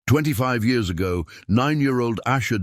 25 years ago, 9-year-old Asha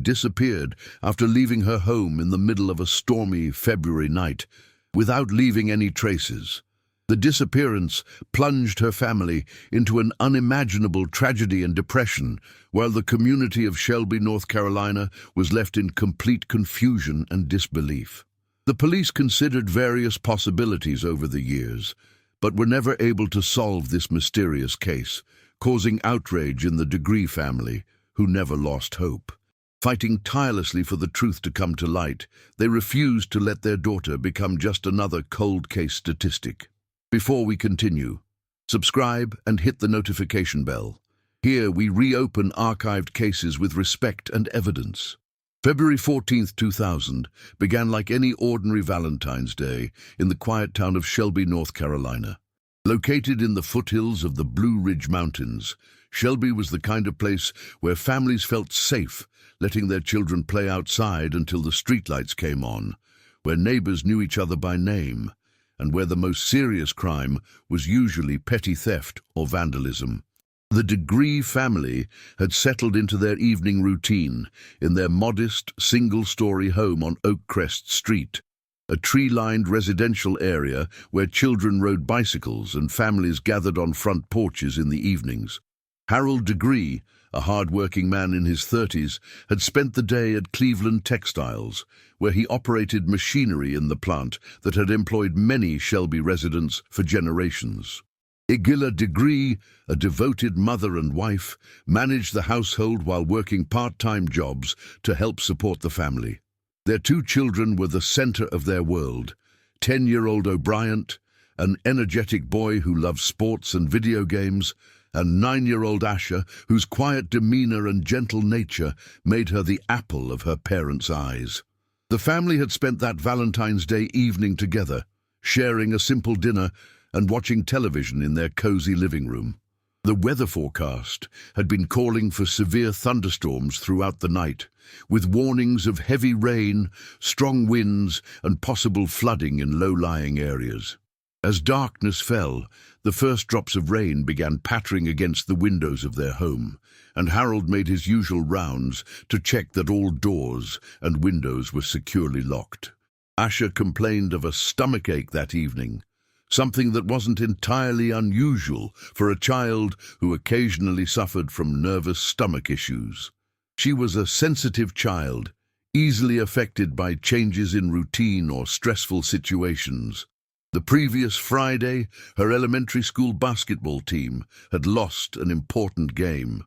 disappeared after leaving her home in the middle of a stormy February night, without leaving any traces. The disappearance plunged her family into an unimaginable tragedy and depression, while the community of Shelby, North Carolina, was left in complete confusion and disbelief. The police considered various possibilities over the years, but were never able to solve this mysterious case, causing outrage in the Degree family, who never lost hope. Fighting tirelessly for the truth to come to light, they refused to let their daughter become just another cold case statistic. Before we continue, subscribe and hit the notification bell. Here we reopen archived cases with respect and evidence. February 14th, 2000 began like any ordinary Valentine's Day in the quiet town of Shelby, North Carolina. Located in the foothills of the Blue Ridge Mountains, Shelby was the kind of place where families felt safe, letting their children play outside until the streetlights came on, where neighbors knew each other by name, and where the most serious crime was usually petty theft or vandalism. The Degree family had settled into their evening routine in their modest, single-story home on Oakcrest Street, a tree-lined residential area where children rode bicycles and families gathered on front porches in the evenings. Harold Degree, a hard-working man in his 30s, had spent the day at Cleveland Textiles, where he operated machinery in the plant that had employed many Shelby residents for generations. Igilla Degree, a devoted mother and wife, managed the household while working part-time jobs to help support the family. Their two children were the center of their world: 10-year-old O'Brien, an energetic boy who loved sports and video games, and 9-year-old Asha, whose quiet demeanor and gentle nature made her the apple of her parents' eyes. The family had spent that Valentine's Day evening together, sharing a simple dinner and watching television in their cozy living room. The weather forecast had been calling for severe thunderstorms throughout the night, with warnings of heavy rain, strong winds, and possible flooding in low-lying areas. As darkness fell, the first drops of rain began pattering against the windows of their home, and Harold made his usual rounds to check that all doors and windows were securely locked. Asha complained of a stomachache that evening, something that wasn't entirely unusual for a child who occasionally suffered from nervous stomach issues. She was a sensitive child, easily affected by changes in routine or stressful situations. The previous Friday, her elementary school basketball team had lost an important game,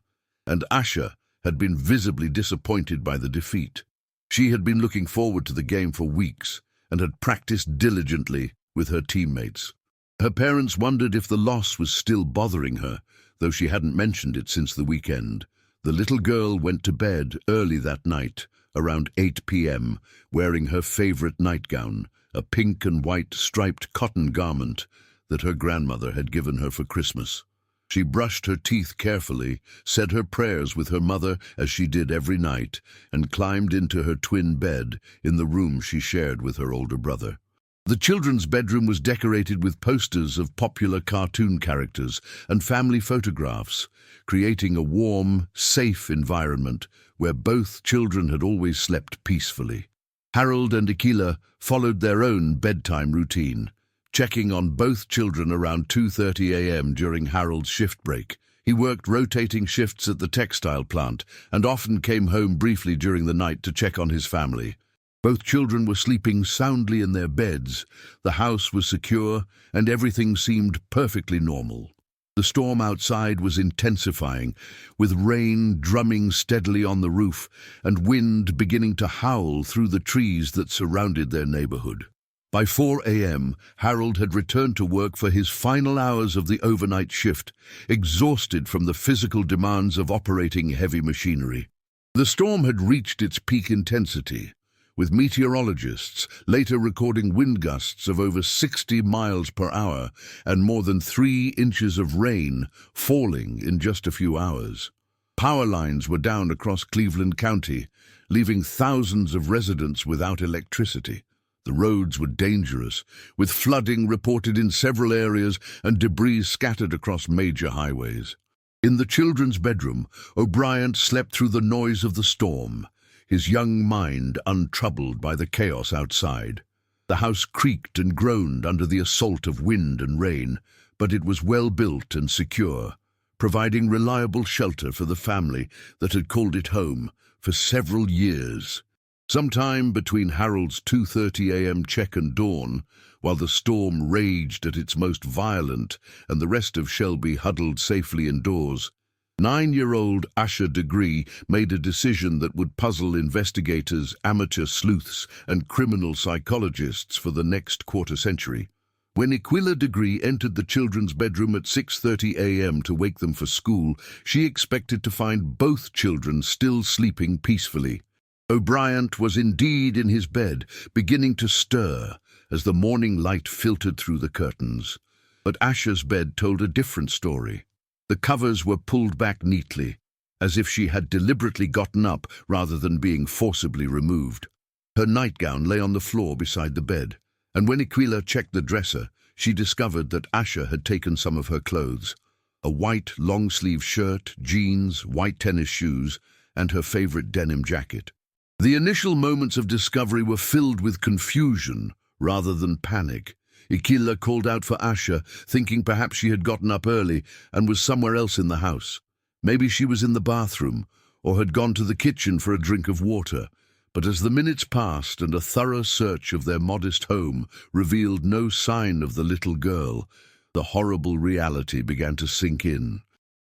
and Asha had been visibly disappointed by the defeat. She had been looking forward to the game for weeks and had practiced diligently with her teammates. Her parents wondered if the loss was still bothering her, though she hadn't mentioned it since the weekend. The little girl went to bed early that night, around 8 p.m., wearing her favorite nightgown, a pink and white striped cotton garment that her grandmother had given her for Christmas. She brushed her teeth carefully, said her prayers with her mother as she did every night, and climbed into her twin bed in the room she shared with her older brother. The children's bedroom was decorated with posters of popular cartoon characters and family photographs, creating a warm, safe environment where both children had always slept peacefully. Harold and Akila followed their own bedtime routine, checking on both children around 2:30 a.m. during Harold's shift break. He worked rotating shifts at the textile plant and often came home briefly during the night to check on his family. Both children were sleeping soundly in their beds, the house was secure, and everything seemed perfectly normal. The storm outside was intensifying, with rain drumming steadily on the roof and wind beginning to howl through the trees that surrounded their neighborhood. By 4 a.m., Harold had returned to work for his final hours of the overnight shift, exhausted from the physical demands of operating heavy machinery. The storm had reached its peak intensity, with meteorologists later recording wind gusts of over 60 miles per hour and more than 3 inches of rain falling in just a few hours. Power lines were down across Cleveland County, leaving thousands of residents without electricity. The roads were dangerous, with flooding reported in several areas and debris scattered across major highways. In the children's bedroom, O'Brien slept through the noise of the storm, his young mind untroubled by the chaos outside. The house creaked and groaned under the assault of wind and rain, but it was well built and secure, providing reliable shelter for the family that had called it home for several years. Sometime between Harold's 2:30 a.m. check and dawn, while the storm raged at its most violent and the rest of Shelby huddled safely indoors, 9-year-old Asha Degree made a decision that would puzzle investigators, amateur sleuths, and criminal psychologists for the next quarter-century. When Aquila Degree entered the children's bedroom at 6:30 a.m. to wake them for school, she expected to find both children still sleeping peacefully. O'Brien was indeed in his bed, beginning to stir as the morning light filtered through the curtains. But Asha's bed told a different story. The covers were pulled back neatly, as if she had deliberately gotten up rather than being forcibly removed. Her nightgown lay on the floor beside the bed, and when Aquila checked the dresser, she discovered that Asha had taken some of her clothes: a white long-sleeve shirt, jeans, white tennis shoes, and her favorite denim jacket. The initial moments of discovery were filled with confusion rather than panic. Aquila called out for Asha, thinking perhaps she had gotten up early and was somewhere else in the house. Maybe she was in the bathroom or had gone to the kitchen for a drink of water. But as the minutes passed and a thorough search of their modest home revealed no sign of the little girl, the horrible reality began to sink in.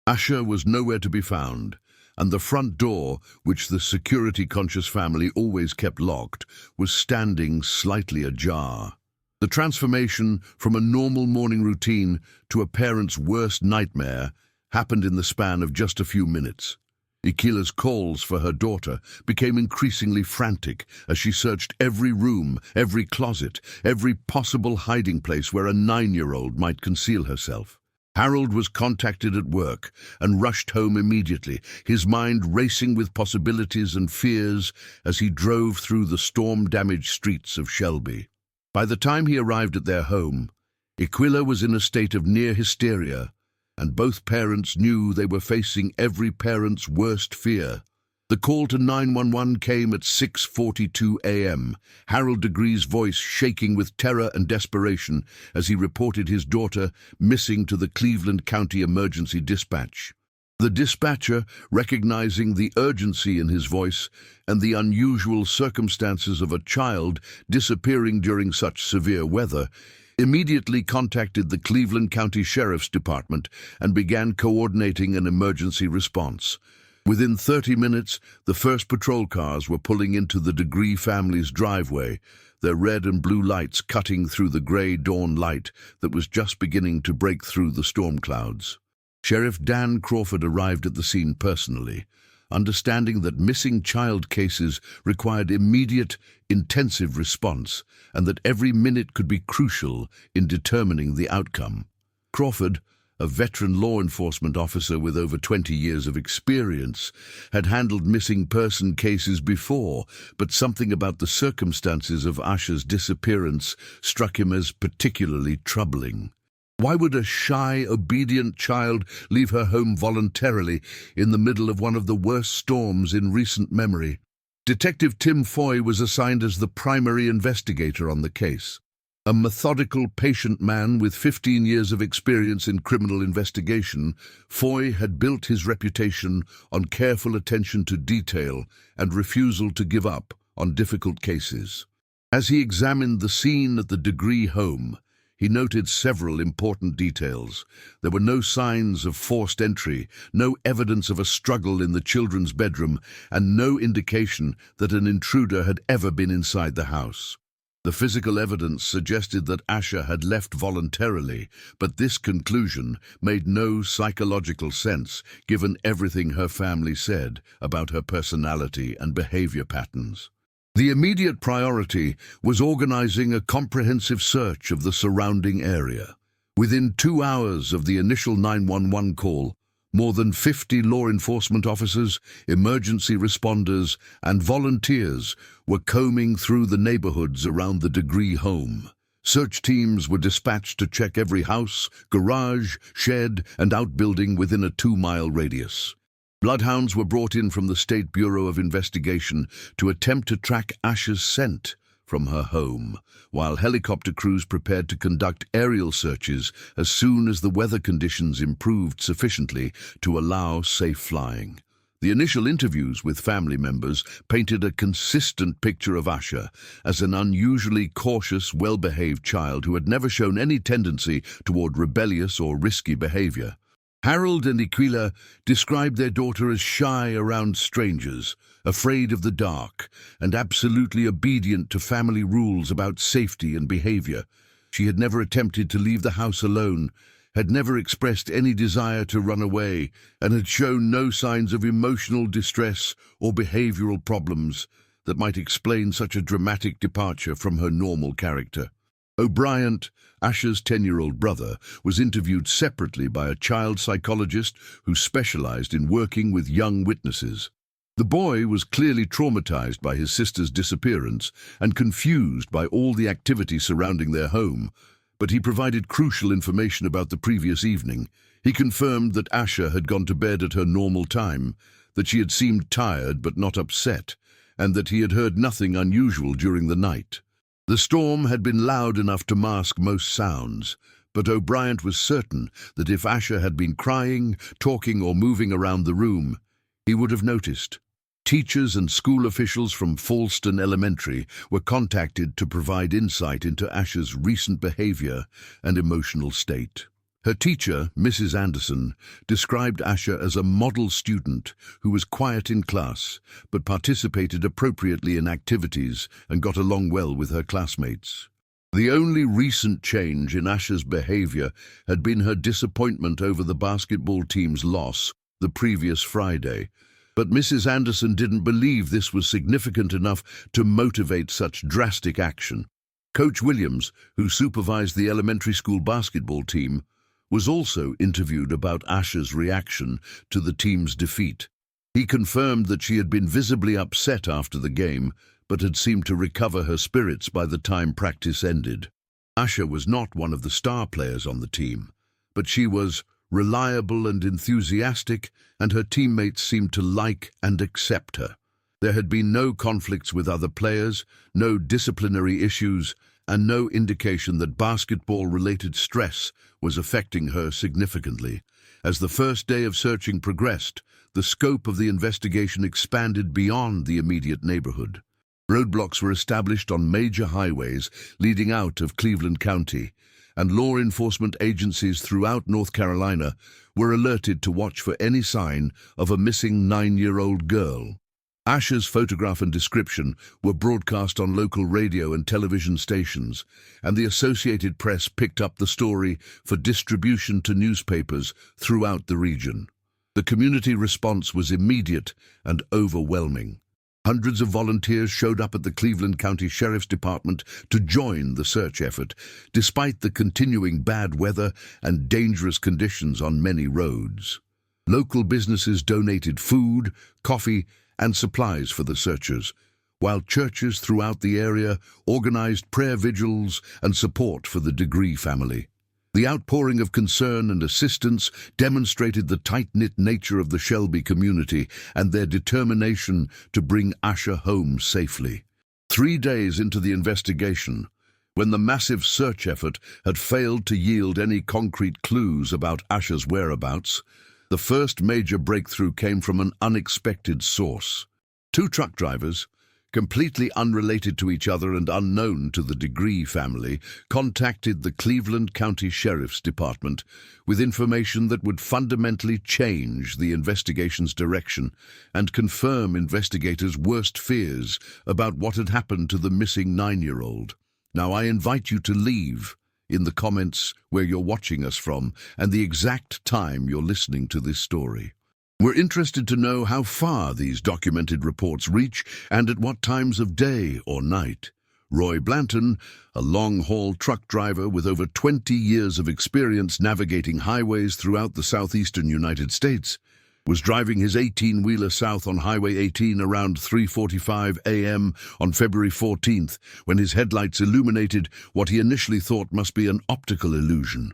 Asha was nowhere to be found, and the front door, which the security-conscious family always kept locked, was standing slightly ajar. The transformation from a normal morning routine to a parent's worst nightmare happened in the span of just a few minutes. Aquila's calls for her daughter became increasingly frantic as she searched every room, every closet, every possible hiding place where a 9-year-old might conceal herself. Harold was contacted at work and rushed home immediately, his mind racing with possibilities and fears as he drove through the storm-damaged streets of Shelby. By the time he arrived at their home, Aquila was in a state of near hysteria, and both parents knew they were facing every parent's worst fear. The call to 911 came at 6:42 a.m., Harold Degree's voice shaking with terror and desperation as he reported his daughter missing to the Cleveland County Emergency Dispatch. The dispatcher, recognizing the urgency in his voice and the unusual circumstances of a child disappearing during such severe weather, immediately contacted the Cleveland County Sheriff's Department and began coordinating an emergency response. Within 30 minutes, the first patrol cars were pulling into the Degree family's driveway, their red and blue lights cutting through the gray dawn light that was just beginning to break through the storm clouds. Sheriff Dan Crawford arrived at the scene personally, understanding that missing child cases required immediate, intensive response and that every minute could be crucial in determining the outcome. Crawford, a veteran law enforcement officer with over 20 years of experience, had handled missing person cases before, but something about the circumstances of Asha's disappearance struck him as particularly troubling. Why would a shy, obedient child leave her home voluntarily in the middle of one of the worst storms in recent memory? Detective Tim Foy was assigned as the primary investigator on the case. A methodical, patient man with 15 years of experience in criminal investigation, Foy had built his reputation on careful attention to detail and refusal to give up on difficult cases. As he examined the scene at the Degree home, he noted several important details. There were no signs of forced entry, no evidence of a struggle in the children's bedroom, and no indication that an intruder had ever been inside the house. The physical evidence suggested that Asha had left voluntarily, but this conclusion made no psychological sense given everything her family said about her personality and behavior patterns. The immediate priority was organizing a comprehensive search of the surrounding area. Within 2 hours of the initial 911 call, more than 50 law enforcement officers, emergency responders, and volunteers were combing through the neighborhoods around the Degree home. Search teams were dispatched to check every house, garage, shed, and outbuilding within a 2-mile radius. Bloodhounds were brought in from the State Bureau of Investigation to attempt to track Asha's scent from her home, while helicopter crews prepared to conduct aerial searches as soon as the weather conditions improved sufficiently to allow safe flying. The initial interviews with family members painted a consistent picture of Asha as an unusually cautious, well-behaved child who had never shown any tendency toward rebellious or risky behavior. Harold and Aquila described their daughter as shy around strangers, afraid of the dark, and absolutely obedient to family rules about safety and behavior. She had never attempted to leave the house alone, had never expressed any desire to run away, and had shown no signs of emotional distress or behavioral problems that might explain such a dramatic departure from her normal character. O'Brien, Asha's 10-year-old brother, was interviewed separately by a child psychologist who specialized in working with young witnesses. The boy was clearly traumatized by his sister's disappearance and confused by all the activity surrounding their home, but he provided crucial information about the previous evening. He confirmed that Asha had gone to bed at her normal time, that she had seemed tired but not upset, and that he had heard nothing unusual during the night. The storm had been loud enough to mask most sounds, but O'Brien was certain that if Asha had been crying, talking, or moving around the room, he would have noticed. Teachers and school officials from Falston Elementary were contacted to provide insight into Asha's recent behavior and emotional state. Her teacher, Mrs. Anderson, described Asha as a model student who was quiet in class but participated appropriately in activities and got along well with her classmates. The only recent change in Asha's behavior had been her disappointment over the basketball team's loss the previous Friday. But Mrs. Anderson didn't believe this was significant enough to motivate such drastic action. Coach Williams, who supervised the elementary school basketball team, was also interviewed about Asha's reaction to the team's defeat. He confirmed that she had been visibly upset after the game, but had seemed to recover her spirits by the time practice ended. Asha was not one of the star players on the team, but she was reliable and enthusiastic, and her teammates seemed to like and accept her. There had been no conflicts with other players, no disciplinary issues, and no indication that basketball-related stress was affecting her significantly. As the first day of searching progressed, the scope of the investigation expanded beyond the immediate neighborhood. Roadblocks were established on major highways leading out of Cleveland County, and law enforcement agencies throughout North Carolina were alerted to watch for any sign of a missing 9-year-old girl. Asha's photograph and description were broadcast on local radio and television stations, and the Associated Press picked up the story for distribution to newspapers throughout the region. The community response was immediate and overwhelming. Hundreds of volunteers showed up at the Cleveland County Sheriff's Department to join the search effort, despite the continuing bad weather and dangerous conditions on many roads. Local businesses donated food, coffee, and supplies for the searchers, while churches throughout the area organized prayer vigils and support for the Degree family. The outpouring of concern and assistance demonstrated the tight-knit nature of the Shelby community and their determination to bring Asha home safely. 3 days into the investigation, when the massive search effort had failed to yield any concrete clues about Asha's whereabouts, the first major breakthrough came from an unexpected source. 2 truck drivers, completely unrelated to each other and unknown to the Degree family, contacted the Cleveland County Sheriff's Department with information that would fundamentally change the investigation's direction and confirm investigators' worst fears about what had happened to the missing 9-year-old. Now I invite you to leave in the comments where you're watching us from and the exact time you're listening to this story. We're interested to know how far these documented reports reach and at what times of day or night. Roy Blanton, a long-haul truck driver with over 20 years of experience navigating highways throughout the southeastern United States, was driving his 18-wheeler south on Highway 18 around 3:45 a.m. on February 14th when his headlights illuminated what he initially thought must be an optical illusion.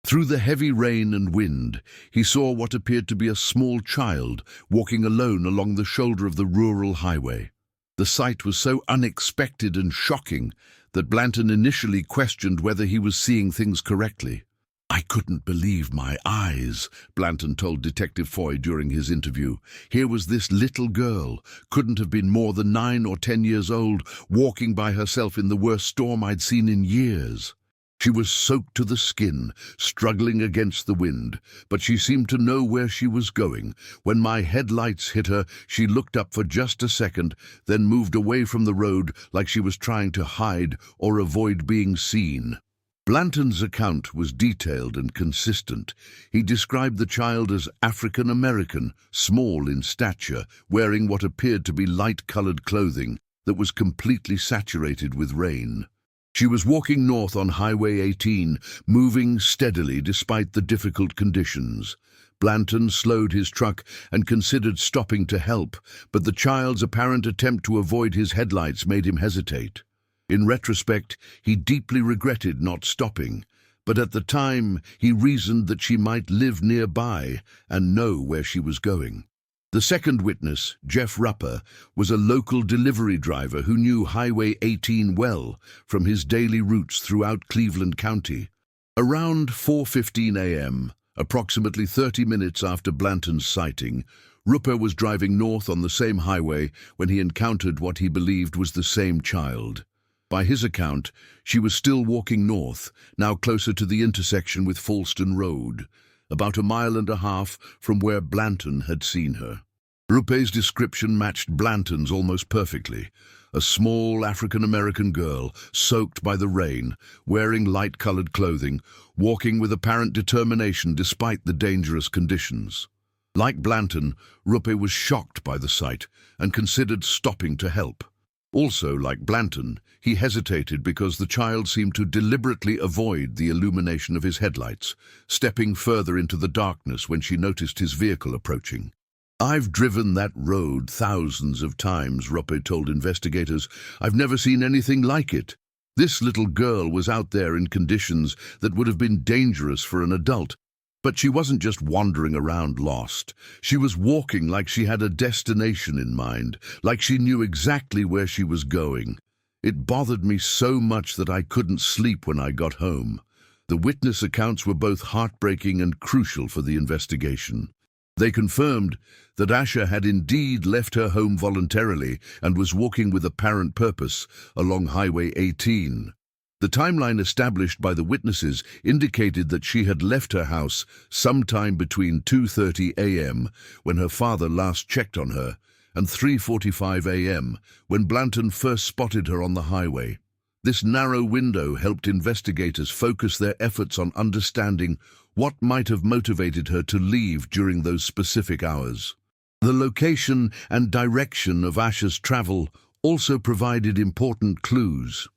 Through the heavy rain and wind, he saw what appeared to be a small child walking alone along the shoulder of the rural highway. The sight was so unexpected and shocking that Blanton initially questioned whether he was seeing things correctly. "I couldn't believe my eyes," Blanton told Detective Foy during his interview. "Here was this little girl, couldn't have been more than 9 or 10 years old, walking by herself in the worst storm I'd seen in years. She was soaked to the skin, struggling against the wind, but she seemed to know where she was going. When my headlights hit her, she looked up for just a second, then moved away from the road like she was trying to hide or avoid being seen." Blanton's account was detailed and consistent. He described the child as African American, small in stature, wearing what appeared to be light-colored clothing that was completely saturated with rain. She was walking north on Highway 18, moving steadily despite the difficult conditions. Blanton slowed his truck and considered stopping to help, but the child's apparent attempt to avoid his headlights made him hesitate. In retrospect, he deeply regretted not stopping, but at the time he reasoned that she might live nearby and know where she was going. The second witness, Jeff Rupper, was a local delivery driver who knew Highway 18 well from his daily routes throughout Cleveland County. Around 4:15 a.m., approximately 30 minutes after Blanton's sighting, Rupper was driving north on the same highway when he encountered what he believed was the same child. By his account, she was still walking north, now closer to the intersection with Falston Road, about 1.5 miles from where Blanton had seen her. Ruppe's description matched Blanton's almost perfectly. A small African-American girl, soaked by the rain, wearing light-colored clothing, walking with apparent determination despite the dangerous conditions. Like Blanton, Ruppe was shocked by the sight and considered stopping to help. Also, like Blanton, he hesitated because the child seemed to deliberately avoid the illumination of his headlights, stepping further into the darkness when she noticed his vehicle approaching. "I've driven that road thousands of times," Ruppe told investigators. "I've never seen anything like it. This little girl was out there in conditions that would have been dangerous for an adult. But she wasn't just wandering around lost. She was walking like she had a destination in mind, like she knew exactly where she was going. It bothered me so much that I couldn't sleep when I got home." The witness accounts were both heartbreaking and crucial for the investigation. They confirmed that Asha had indeed left her home voluntarily and was walking with apparent purpose along Highway 18. The timeline established by the witnesses indicated that she had left her house sometime between 2:30 a.m., when her father last checked on her, and 3:45 a.m., when Blanton first spotted her on the highway. This narrow window helped investigators focus their efforts on understanding what might have motivated her to leave during those specific hours. The location and direction of Asha's travel also provided important clues.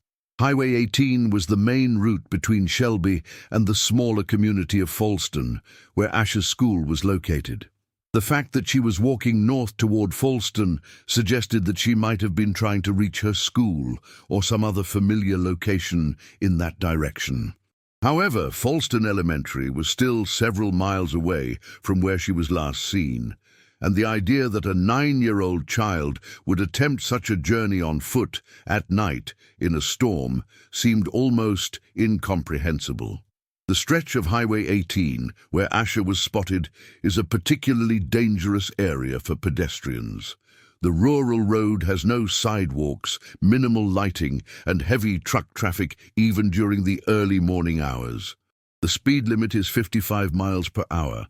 Highway 18 was the main route between Shelby and the smaller community of Falston, where Asha's school was located. The fact that she was walking north toward Falston suggested that she might have been trying to reach her school or some other familiar location in that direction. However, Falston Elementary was still several miles away from where she was last seen, and the idea that a 9-year-old child would attempt such a journey on foot at night in a storm seemed almost incomprehensible. The stretch of Highway 18, where Asha was spotted, is a particularly dangerous area for pedestrians. The rural road has no sidewalks, minimal lighting, and heavy truck traffic even during the early morning hours. The speed limit is 55 miles per hour,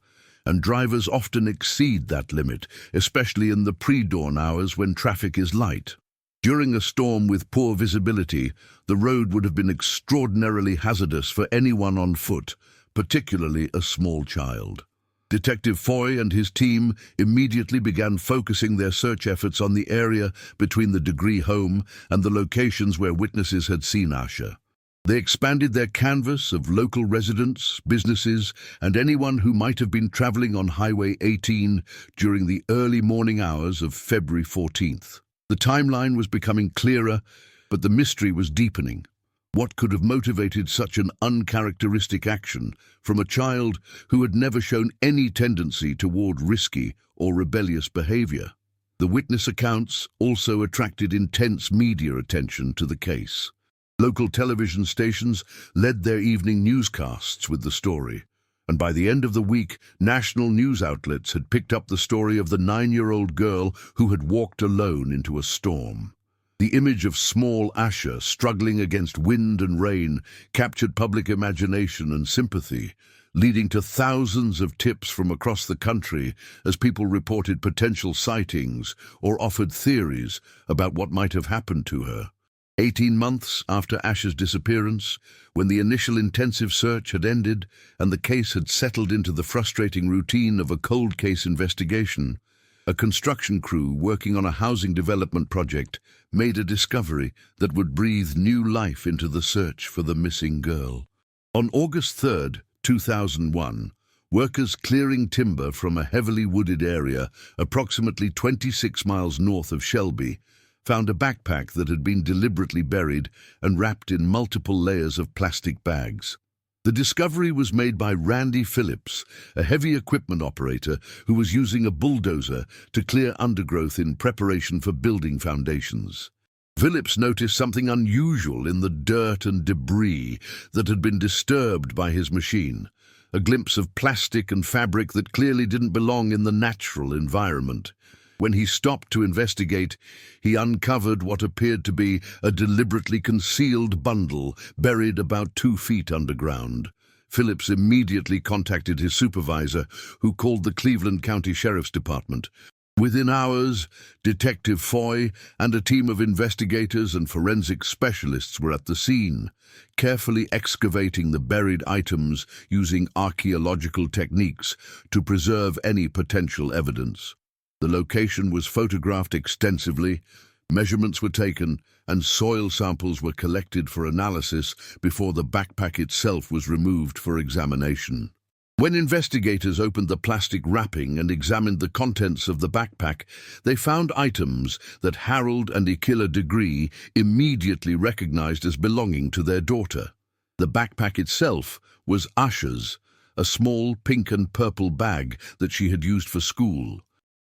and drivers often exceed that limit, especially in the pre-dawn hours when traffic is light. During a storm with poor visibility, the road would have been extraordinarily hazardous for anyone on foot, particularly a small child. Detective Foy and his team immediately began focusing their search efforts on the area between the Degree home and the locations where witnesses had seen Asha. They expanded their canvas of local residents, businesses, and anyone who might have been traveling on Highway 18 during the early morning hours of February 14th. The timeline was becoming clearer, but the mystery was deepening. What could have motivated such an uncharacteristic action from a child who had never shown any tendency toward risky or rebellious behavior? The witness accounts also attracted intense media attention to the case. Local television stations led their evening newscasts with the story, and by the end of the week, national news outlets had picked up the story of the 9-year-old girl who had walked alone into a storm. The image of small Asha struggling against wind and rain captured public imagination and sympathy, leading to thousands of tips from across the country as people reported potential sightings or offered theories about what might have happened to her. 18 months after Asha's disappearance, when the initial intensive search had ended and the case had settled into the frustrating routine of a cold case investigation, a construction crew working on a housing development project made a discovery that would breathe new life into the search for the missing girl. On August 3, 2001, workers clearing timber from a heavily wooded area approximately 26 miles north of Shelby found a backpack that had been deliberately buried and wrapped in multiple layers of plastic bags. The discovery was made by Randy Phillips, a heavy equipment operator who was using a bulldozer to clear undergrowth in preparation for building foundations. Phillips noticed something unusual in the dirt and debris that had been disturbed by his machine, a glimpse of plastic and fabric that clearly didn't belong in the natural environment. When he stopped to investigate, he uncovered what appeared to be a deliberately concealed bundle buried about 2 feet underground. Phillips immediately contacted his supervisor, who called the Cleveland County Sheriff's Department. Within hours, Detective Foy and a team of investigators and forensic specialists were at the scene, carefully excavating the buried items using archaeological techniques to preserve any potential evidence. The location was photographed extensively, measurements were taken, and soil samples were collected for analysis before the backpack itself was removed for examination. When investigators opened the plastic wrapping and examined the contents of the backpack, they found items that Harold and Ikila Degree immediately recognized as belonging to their daughter. The backpack itself was Asha's, a small pink and purple bag that she had used for school.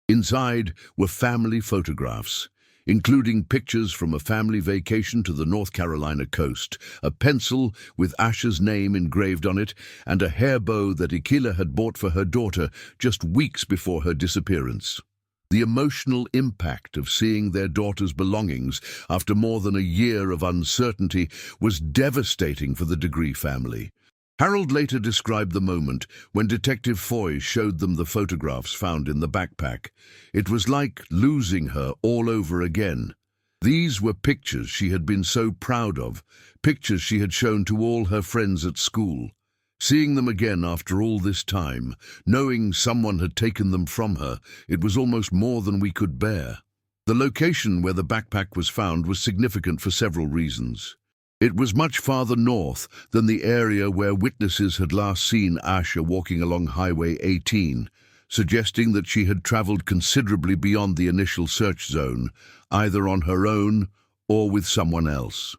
Inside were family photographs, including pictures from a family vacation to the North Carolina coast, a pencil with Asha's name engraved on it, and a hair bow that Ikila had bought for her daughter just weeks before her disappearance. The emotional impact of seeing their daughter's belongings after more than a year of uncertainty was devastating for the Degree family. Harold later described the moment when Detective Foy showed them the photographs found in the backpack. It was like losing her all over again. These were pictures she had been so proud of, pictures she had shown to all her friends at school. Seeing them again after all this time, knowing someone had taken them from her, it was almost more than we could bear. The location where the backpack was found was significant for several reasons. It was much farther north than the area where witnesses had last seen Asha walking along Highway 18, suggesting that she had traveled considerably beyond the initial search zone, either on her own or with someone else.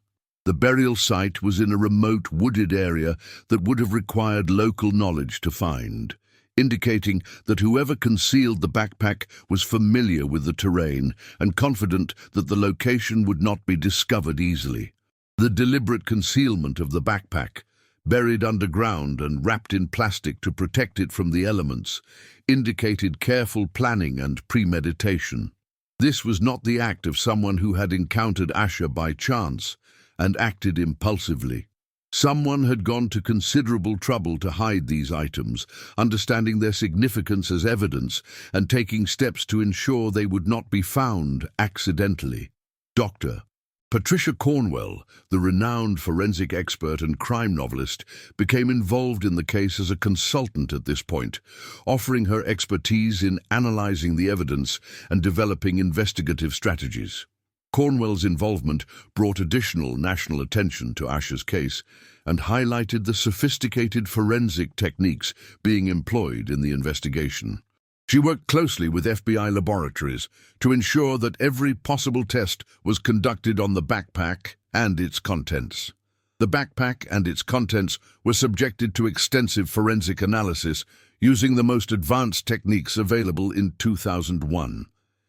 The burial site was in a remote wooded area that would have required local knowledge to find, indicating that whoever concealed the backpack was familiar with the terrain and confident that the location would not be discovered easily. The deliberate concealment of the backpack, buried underground and wrapped in plastic to protect it from the elements, indicated careful planning and premeditation. This was not the act of someone who had encountered Asha by chance and acted impulsively. Someone had gone to considerable trouble to hide these items, understanding their significance as evidence and taking steps to ensure they would not be found accidentally. Dr. Patricia Cornwell, the renowned forensic expert and crime novelist, became involved in the case as a consultant at this point, offering her expertise in analyzing the evidence and developing investigative strategies. Cornwell's involvement brought additional national attention to Asha's case and highlighted the sophisticated forensic techniques being employed in the investigation. She worked closely with FBI laboratories to ensure that every possible test was conducted on the backpack and its contents. The backpack and its contents were subjected to extensive forensic analysis using the most advanced techniques available in 2001.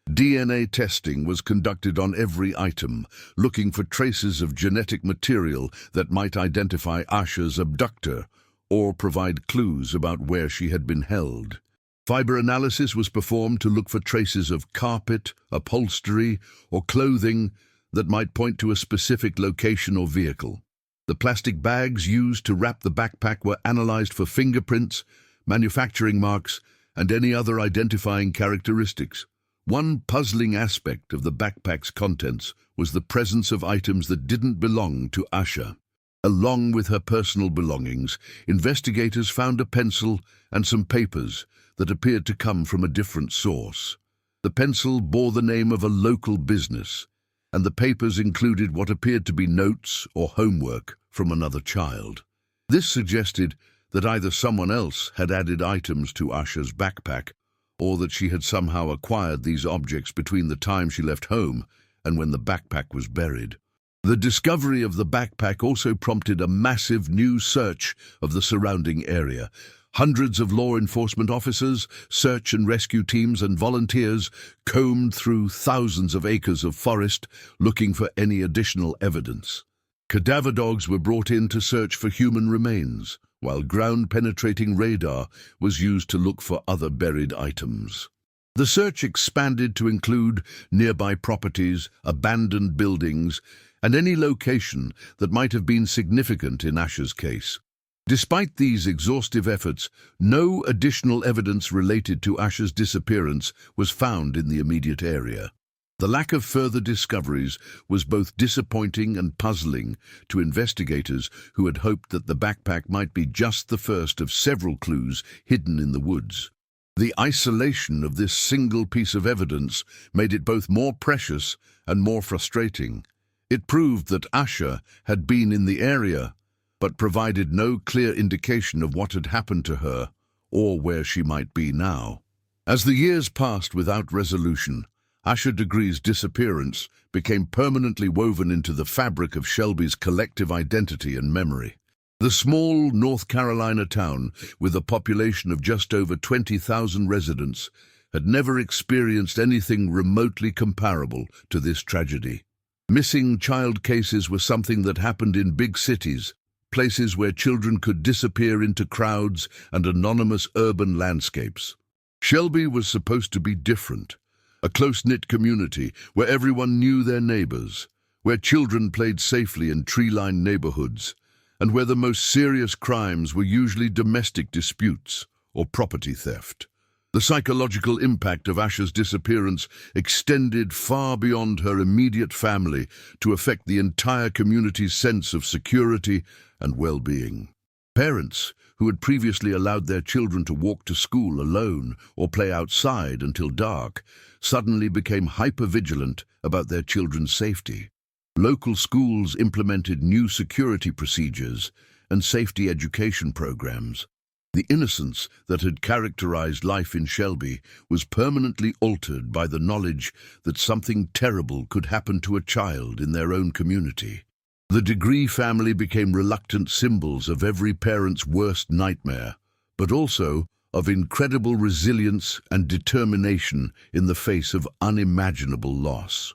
DNA testing was conducted on every item, looking for traces of genetic material that might identify Asha's abductor or provide clues about where she had been held. Fiber analysis was performed to look for traces of carpet, upholstery, or clothing that might point to a specific location or vehicle. The plastic bags used to wrap the backpack were analyzed for fingerprints, manufacturing marks, and any other identifying characteristics. One puzzling aspect of the backpack's contents was the presence of items that didn't belong to Asha. Along with her personal belongings, investigators found a pencil and some papers that appeared to come from a different source. The pencil bore the name of a local business, and the papers included what appeared to be notes or homework from another child. This suggested that either someone else had added items to Asha's backpack, or that she had somehow acquired these objects between the time she left home and when the backpack was buried. The discovery of the backpack also prompted a massive new search of the surrounding area. Hundreds of law enforcement officers, search and rescue teams, and volunteers combed through thousands of acres of forest looking for any additional evidence. Cadaver dogs were brought in to search for human remains, while ground-penetrating radar was used to look for other buried items. The search expanded to include nearby properties, abandoned buildings, and any location that might have been significant in Asha's case. Despite these exhaustive efforts, no additional evidence related to Asha's disappearance was found in the immediate area. The lack of further discoveries was both disappointing and puzzling to investigators who had hoped that the backpack might be just the first of several clues hidden in the woods. The isolation of this single piece of evidence made it both more precious and more frustrating. It proved that Asha had been in the area, but provided no clear indication of what had happened to her or where she might be now. As the years passed without resolution, Asha Degree's disappearance became permanently woven into the fabric of Shelby's collective identity and memory. The small North Carolina town, with a population of just over 20,000 residents, had never experienced anything remotely comparable to this tragedy. Missing child cases were something that happened in big cities, places where children could disappear into crowds and anonymous urban landscapes. Shelby was supposed to be different. A close-knit community where everyone knew their neighbors, where children played safely in tree-lined neighborhoods, and where the most serious crimes were usually domestic disputes or property theft. The psychological impact of Asha's disappearance extended far beyond her immediate family to affect the entire community's sense of security and well-being. Parents who had previously allowed their children to walk to school alone or play outside until dark suddenly became hyper-vigilant about their children's safety. Local schools implemented new security procedures and safety education programs. The innocence that had characterized life in Shelby was permanently altered by the knowledge that something terrible could happen to a child in their own community. The Degree family became reluctant symbols of every parent's worst nightmare, but also of incredible resilience and determination in the face of unimaginable loss.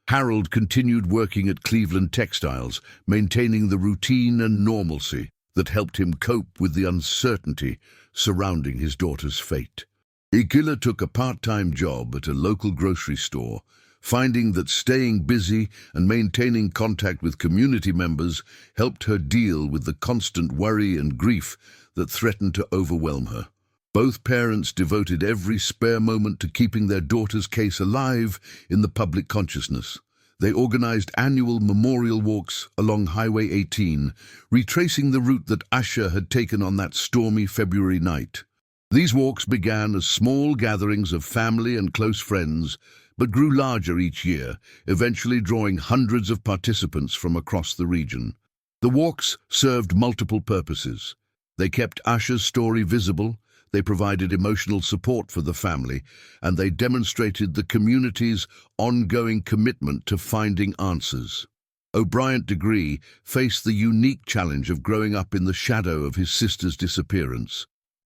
Harold continued working at Cleveland Textiles, maintaining the routine and normalcy that helped him cope with the uncertainty surrounding his daughter's fate. Igila took a part-time job at a local grocery store, finding that staying busy and maintaining contact with community members helped her deal with the constant worry and grief that threatened to overwhelm her. Both parents devoted every spare moment to keeping their daughter's case alive in the public consciousness. They organized annual memorial walks along Highway 18, retracing the route that Asha had taken on that stormy February night. These walks began as small gatherings of family and close friends, but grew larger each year, eventually drawing hundreds of participants from across the region. The walks served multiple purposes. They kept Asha's story visible, they provided emotional support for the family, and they demonstrated the community's ongoing commitment to finding answers. O'Brien Degree faced the unique challenge of growing up in the shadow of his sister's disappearance.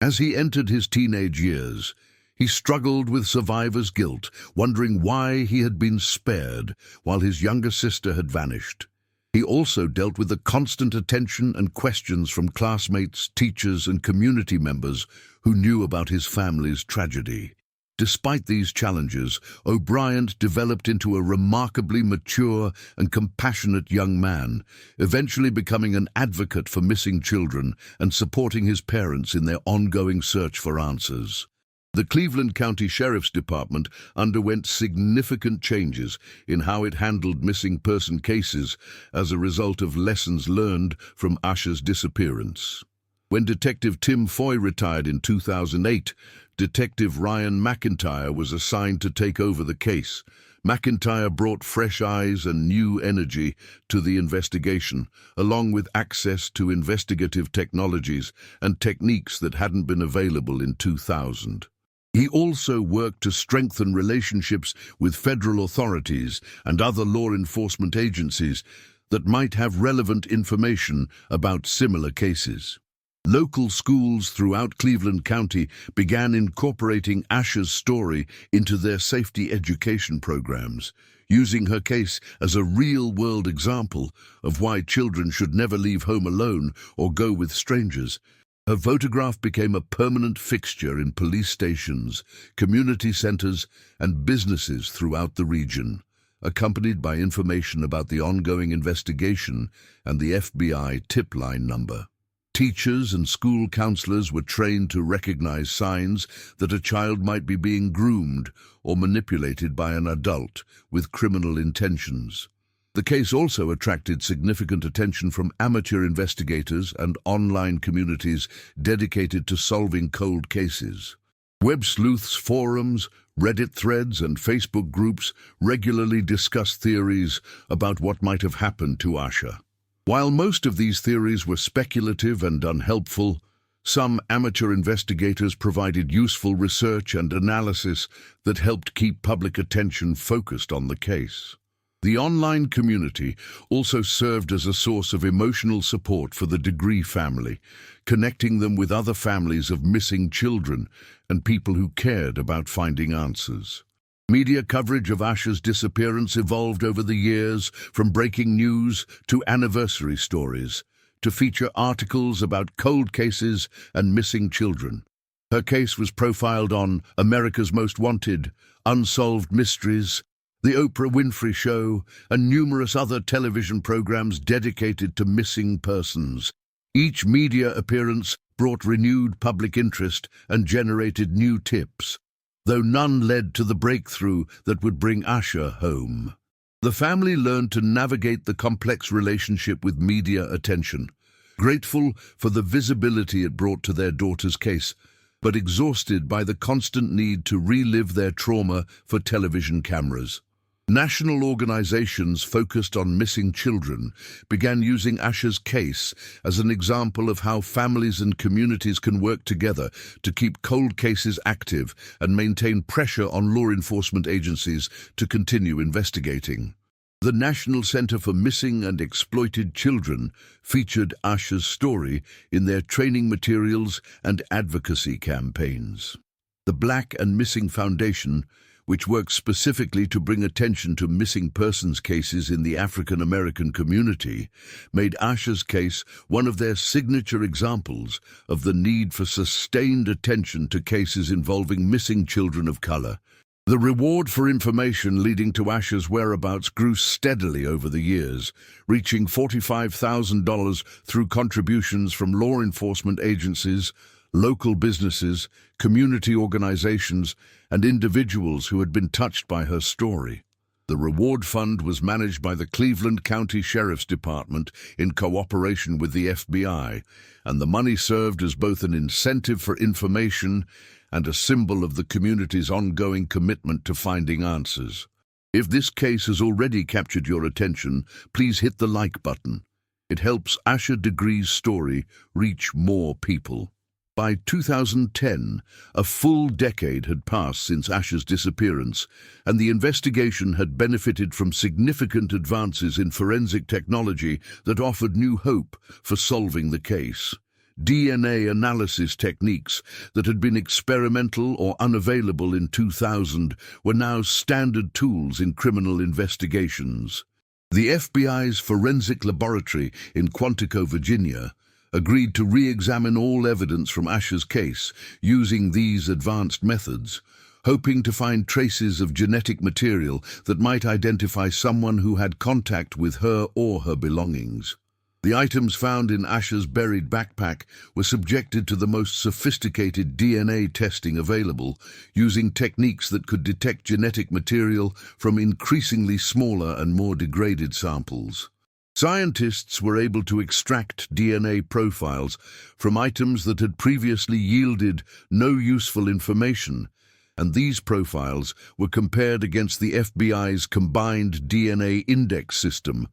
As he entered his teenage years, he struggled with survivor's guilt, wondering why he had been spared while his younger sister had vanished. He also dealt with the constant attention and questions from classmates, teachers, and community members who knew about his family's tragedy. Despite these challenges, O'Brien developed into a remarkably mature and compassionate young man, eventually becoming an advocate for missing children and supporting his parents in their ongoing search for answers. The Cleveland County Sheriff's Department underwent significant changes in how it handled missing person cases as a result of lessons learned from Asha's disappearance. When Detective Tim Foy retired in 2008, Detective Ryan McIntyre was assigned to take over the case. McIntyre brought fresh eyes and new energy to the investigation, along with access to investigative technologies and techniques that hadn't been available in 2000. He also worked to strengthen relationships with federal authorities and other law enforcement agencies that might have relevant information about similar cases. Local schools throughout Cleveland County began incorporating Asha's story into their safety education programs, using her case as a real-world example of why children should never leave home alone or go with strangers. Her photograph became a permanent fixture in police stations, community centers, and businesses throughout the region, accompanied by information about the ongoing investigation and the FBI tip line number. Teachers and school counselors were trained to recognize signs that a child might be being groomed or manipulated by an adult with criminal intentions. The case also attracted significant attention from amateur investigators and online communities dedicated to solving cold cases. Web sleuths, forums, Reddit threads, and Facebook groups regularly discussed theories about what might have happened to Asha. While most of these theories were speculative and unhelpful, some amateur investigators provided useful research and analysis that helped keep public attention focused on the case. The online community also served as a source of emotional support for the Degree family, connecting them with other families of missing children and people who cared about finding answers. Media coverage of Asha's disappearance evolved over the years, from breaking news to anniversary stories, to feature articles about cold cases and missing children. Her case was profiled on America's Most Wanted, Unsolved Mysteries, The Oprah Winfrey Show, and numerous other television programs dedicated to missing persons. Each media appearance brought renewed public interest and generated new tips, though none led to the breakthrough that would bring Asha home. The family learned to navigate the complex relationship with media attention, grateful for the visibility it brought to their daughter's case, but exhausted by the constant need to relive their trauma for television cameras. National organizations focused on missing children began using Asha's case as an example of how families and communities can work together to keep cold cases active and maintain pressure on law enforcement agencies to continue investigating. The National Center for Missing and Exploited Children featured Asha's story in their training materials and advocacy campaigns. The Black and Missing Foundation, which works specifically to bring attention to missing persons cases in the African American community, made Asha's case one of their signature examples of the need for sustained attention to cases involving missing children of color. The reward for information leading to Asha's whereabouts grew steadily over the years, reaching $45,000 through contributions from law enforcement agencies, local businesses, community organizations, and individuals who had been touched by her story. The The reward fund was managed by the Cleveland County Sheriff's Department in cooperation with the FBI, and the money served as both an incentive for information and a symbol of the community's ongoing commitment to finding answers. If this case has already captured your attention, please hit the like button. It helps Asha Degree's story reach more people. By 2010, a full decade had passed since Asha's disappearance, and the investigation had benefited from significant advances in forensic technology that offered new hope for solving the case. DNA analysis techniques that had been experimental or unavailable in 2000 were now standard tools in criminal investigations. The FBI's forensic laboratory in Quantico, Virginia, agreed to re-examine all evidence from Asha's case using these advanced methods, hoping to find traces of genetic material that might identify someone who had contact with her or her belongings. The items found in Asha's buried backpack were subjected to the most sophisticated DNA testing available, using techniques that could detect genetic material from increasingly smaller and more degraded samples. Scientists were able to extract DNA profiles from items that had previously yielded no useful information, and these profiles were compared against the FBI's combined DNA index system,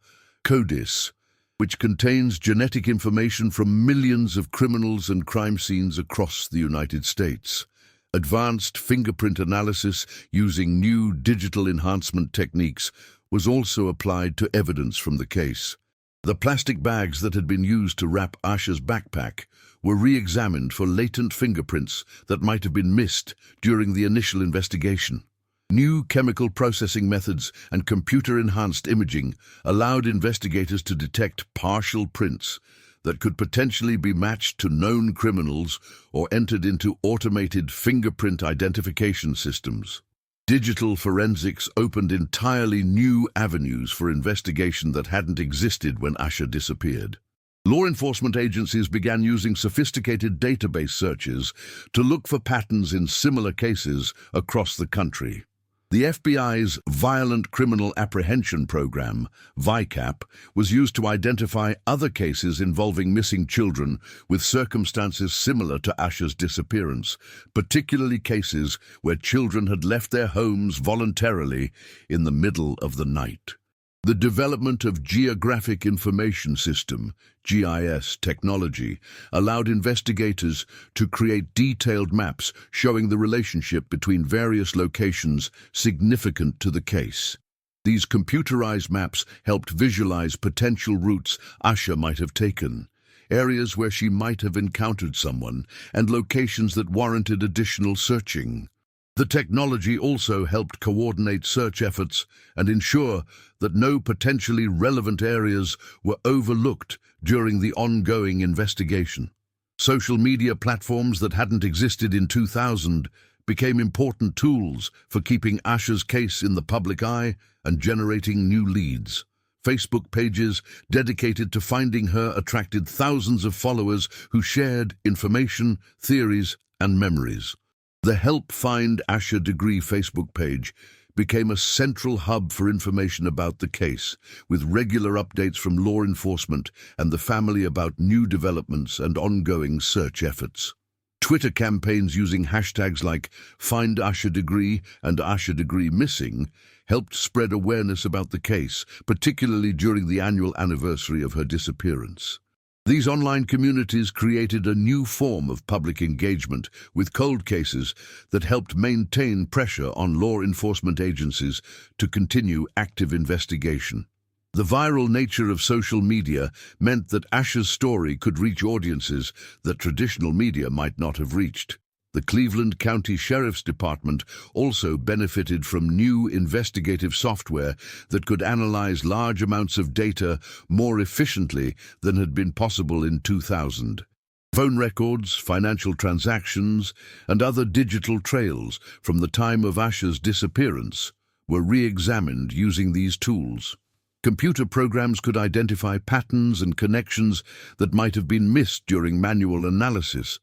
CODIS, which contains genetic information from millions of criminals and crime scenes across the United States. Advanced fingerprint analysis using new digital enhancement techniques was also applied to evidence from the case. The plastic bags that had been used to wrap Asha's backpack were re-examined for latent fingerprints that might have been missed during the initial investigation. New chemical processing methods and computer-enhanced imaging allowed investigators to detect partial prints that could potentially be matched to known criminals or entered into automated fingerprint identification systems. Digital forensics opened entirely new avenues for investigation that hadn't existed when Asha disappeared. Law enforcement agencies began using sophisticated database searches to look for patterns in similar cases across the country. The FBI's Violent Criminal Apprehension Program, VICAP, was used to identify other cases involving missing children with circumstances similar to Asha's disappearance, particularly cases where children had left their homes voluntarily in the middle of the night. The development of Geographic Information System, GIS, technology allowed investigators to create detailed maps showing the relationship between various locations significant to the case. These computerized maps helped visualize potential routes Asha might have taken, areas where she might have encountered someone, and locations that warranted additional searching. The technology also helped coordinate search efforts and ensure that no potentially relevant areas were overlooked during the ongoing investigation. Social media platforms that hadn't existed in 2000 became important tools for keeping Asha's case in the public eye and generating new leads. Facebook pages dedicated to finding her attracted thousands of followers who shared information, theories, and memories. The Help Find Asha Degree Facebook page became a central hub for information about the case, with regular updates from law enforcement and the family about new developments and ongoing search efforts. Twitter campaigns using hashtags like Find Asha Degree and Asha Degree Missing helped spread awareness about the case, particularly during the annual anniversary of her disappearance. These online communities created a new form of public engagement with cold cases that helped maintain pressure on law enforcement agencies to continue active investigation. The viral nature of social media meant that Asha's story could reach audiences that traditional media might not have reached. The Cleveland County Sheriff's Department also benefited from new investigative software that could analyze large amounts of data more efficiently than had been possible in 2000. Phone records, financial transactions, and other digital trails from the time of Asha's disappearance were re-examined using these tools. Computer programs could identify patterns and connections that might have been missed during manual analysis,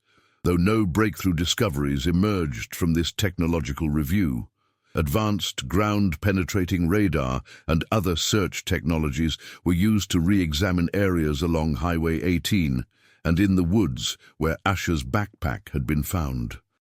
though no breakthrough discoveries emerged from this technological review. advanced ground-penetrating radar and other search technologies were used to re-examine areas along Highway 18 and in the woods where Asha's backpack had been found.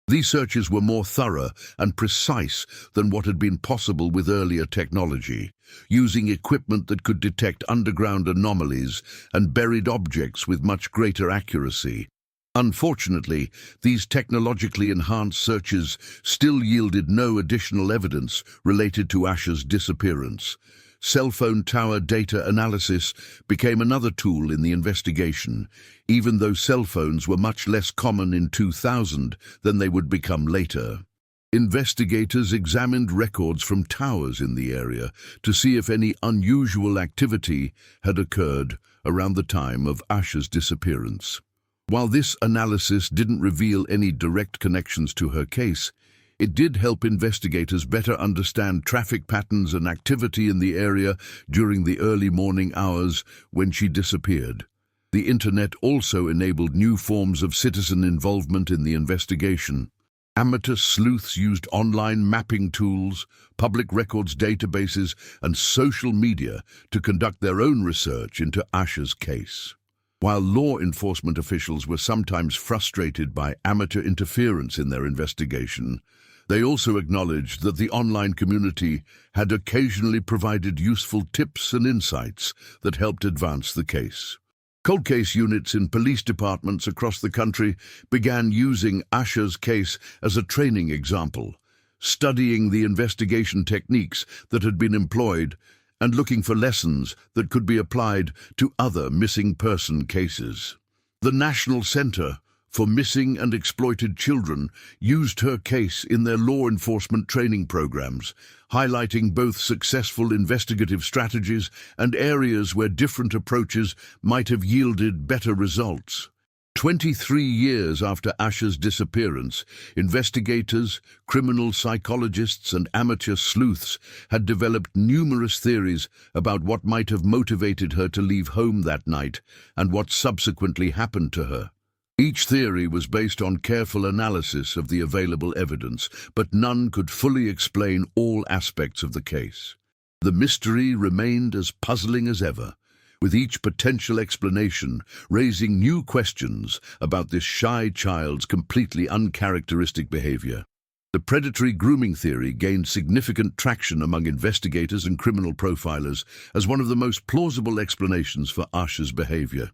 These searches were more thorough and precise than what had been possible with earlier technology, using equipment that could detect underground anomalies and buried objects with much greater accuracy. Unfortunately, these technologically enhanced searches still yielded no additional evidence related to Asha's disappearance. Cell phone tower data analysis became another tool in the investigation, even though cell phones were much less common in 2000 than they would become later. Investigators examined records from towers in the area to see if any unusual activity had occurred around the time of Asha's disappearance. While this analysis didn't reveal any direct connections to her case, it did help investigators better understand traffic patterns and activity in the area during the early morning hours when she disappeared. The internet also enabled new forms of citizen involvement in the investigation. Amateur sleuths used online mapping tools, public records databases, and social media to conduct their own research into Asha's case. While law enforcement officials were sometimes frustrated by amateur interference in their investigation, they also acknowledged that the online community had occasionally provided useful tips and insights that helped advance the case. Cold case units in police departments across the country began using Asha's case as a training example, studying the investigation techniques that had been employed and looking for lessons that could be applied to other missing person cases. The National Center for Missing and Exploited Children used her case in their law enforcement training programs, highlighting both successful investigative strategies and areas where different approaches might have yielded better results. 23 years after Asha's disappearance, investigators, criminal psychologists, and amateur sleuths had developed numerous theories about what might have motivated her to leave home that night and what subsequently happened to her. Each theory was based on careful analysis of the available evidence, but none could fully explain all aspects of the case. The mystery remained as puzzling as ever, with each potential explanation raising new questions about this shy child's completely uncharacteristic behavior. The predatory grooming theory gained significant traction among investigators and criminal profilers as one of the most plausible explanations for Asha's behavior.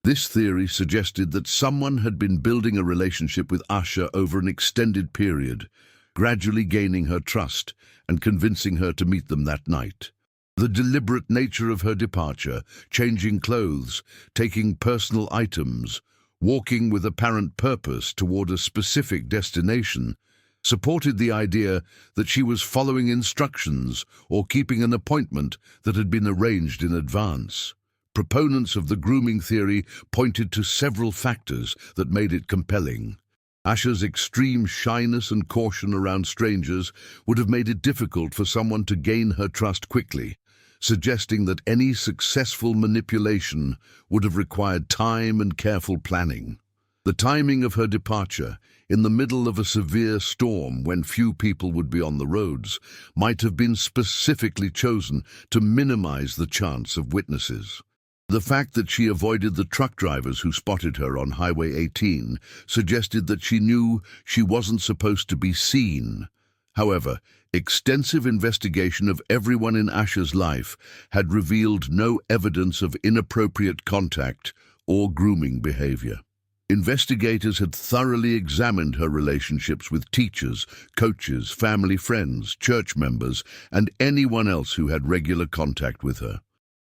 This theory suggested that someone had been building a relationship with Asha over an extended period, gradually gaining her trust and convincing her to meet them that night. The deliberate nature of her departure, changing clothes, taking personal items, walking with apparent purpose toward a specific destination, supported the idea that she was following instructions or keeping an appointment that had been arranged in advance. Proponents of the grooming theory pointed to several factors that made it compelling. Asha's extreme shyness and caution around strangers would have made it difficult for someone to gain her trust quickly, suggesting that any successful manipulation would have required time and careful planning. The timing of her departure, in the middle of a severe storm when few people would be on the roads, might have been specifically chosen to minimize the chance of witnesses. The fact that she avoided the truck drivers who spotted her on Highway 18 suggested that she knew she wasn't supposed to be seen. However, extensive investigation of everyone in Asha's life had revealed no evidence of inappropriate contact or grooming behavior. Investigators had thoroughly examined her relationships with teachers, coaches, family friends, church members, and anyone else who had regular contact with her.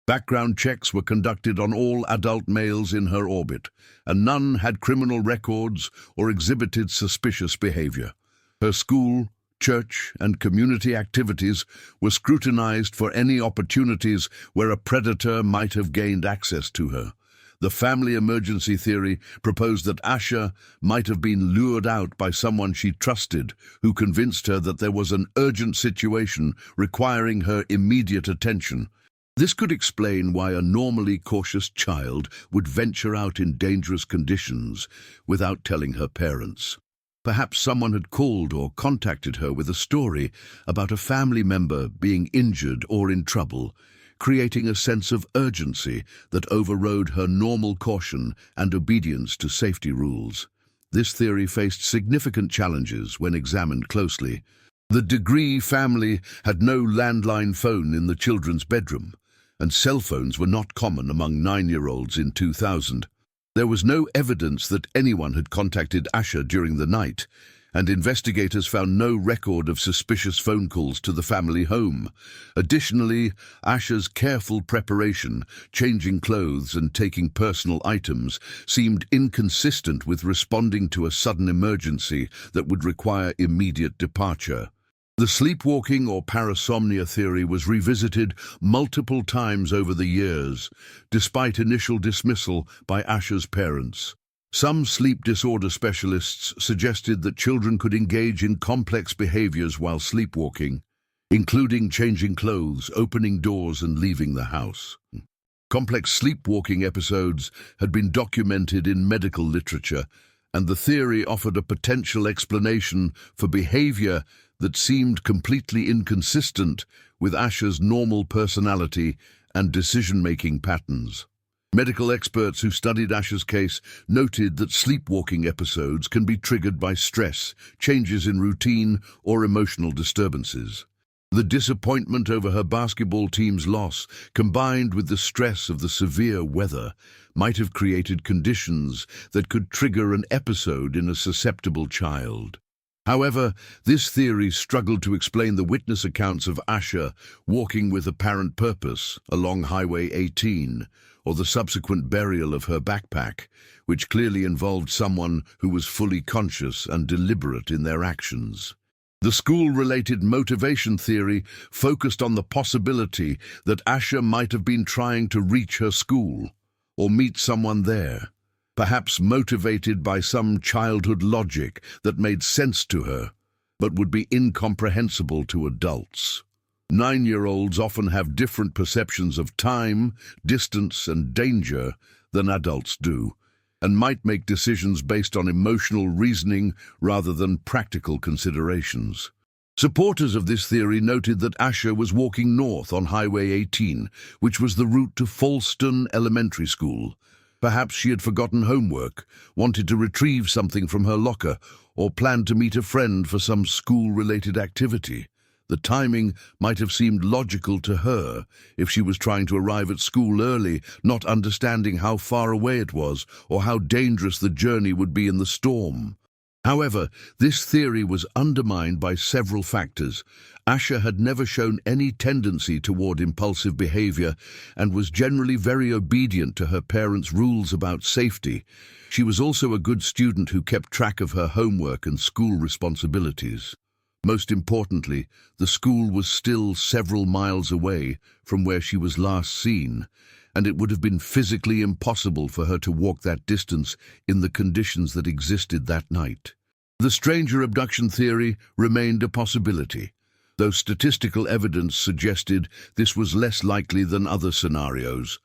Background checks were conducted on all adult males in her orbit, and none had criminal records or exhibited suspicious behavior. Her school, church, and community activities were scrutinized for any opportunities where a predator might have gained access to her. The family emergency theory proposed that Asha might have been lured out by someone she trusted, who convinced her that there was an urgent situation requiring her immediate attention. This could explain why a normally cautious child would venture out in dangerous conditions without telling her parents. Perhaps someone had called or contacted her with a story about a family member being injured or in trouble, creating a sense of urgency that overrode her normal caution and obedience to safety rules. This theory faced significant challenges when examined closely. The Degree family had no landline phone in the children's bedroom, and cell phones were not common among 9-year-olds in 2000. There was no evidence that anyone had contacted Asha during the night, and investigators found no record of suspicious phone calls to the family home. Additionally, Asha's careful preparation, changing clothes and taking personal items, seemed inconsistent with responding to a sudden emergency that would require immediate departure. The sleepwalking or parasomnia theory was revisited multiple times over the years, despite initial dismissal by Asha's parents. Some sleep disorder specialists suggested that children could engage in complex behaviors while sleepwalking, including changing clothes, opening doors, and leaving the house. Complex sleepwalking episodes had been documented in medical literature, and the theory offered a potential explanation for behavior that seemed completely inconsistent with Asha's normal personality and decision-making patterns. Medical experts who studied Asha's case noted that sleepwalking episodes can be triggered by stress, changes in routine, or emotional disturbances. The disappointment over her basketball team's loss, combined with the stress of the severe weather, might have created conditions that could trigger an episode in a susceptible child. However, this theory struggled to explain the witness accounts of Asha walking with apparent purpose along Highway 18, or the subsequent burial of her backpack, which clearly involved someone who was fully conscious and deliberate in their actions. The school-related motivation theory focused on the possibility that Asha might have been trying to reach her school or meet someone there, perhaps motivated by some childhood logic that made sense to her, but would be incomprehensible to adults. 9-year-olds often have different perceptions of time, distance, and danger than adults do, and might make decisions based on emotional reasoning rather than practical considerations. Supporters of this theory noted that Asha was walking north on Highway 18, which was the route to Falston Elementary School. Perhaps she had forgotten homework, wanted to retrieve something from her locker, or planned to meet a friend for some school-related activity. The timing might have seemed logical to her if she was trying to arrive at school early, not understanding how far away it was or how dangerous the journey would be in the storm. However, this theory was undermined by several factors. Asha had never shown any tendency toward impulsive behavior and was generally very obedient to her parents' rules about safety. She was also a good student who kept track of her homework and school responsibilities. Most importantly, the school was still several miles away from where she was last seen, and it would have been physically impossible for her to walk that distance in the conditions that existed that night. The stranger abduction theory remained a possibility, though statistical evidence suggested this was less likely than other scenarios.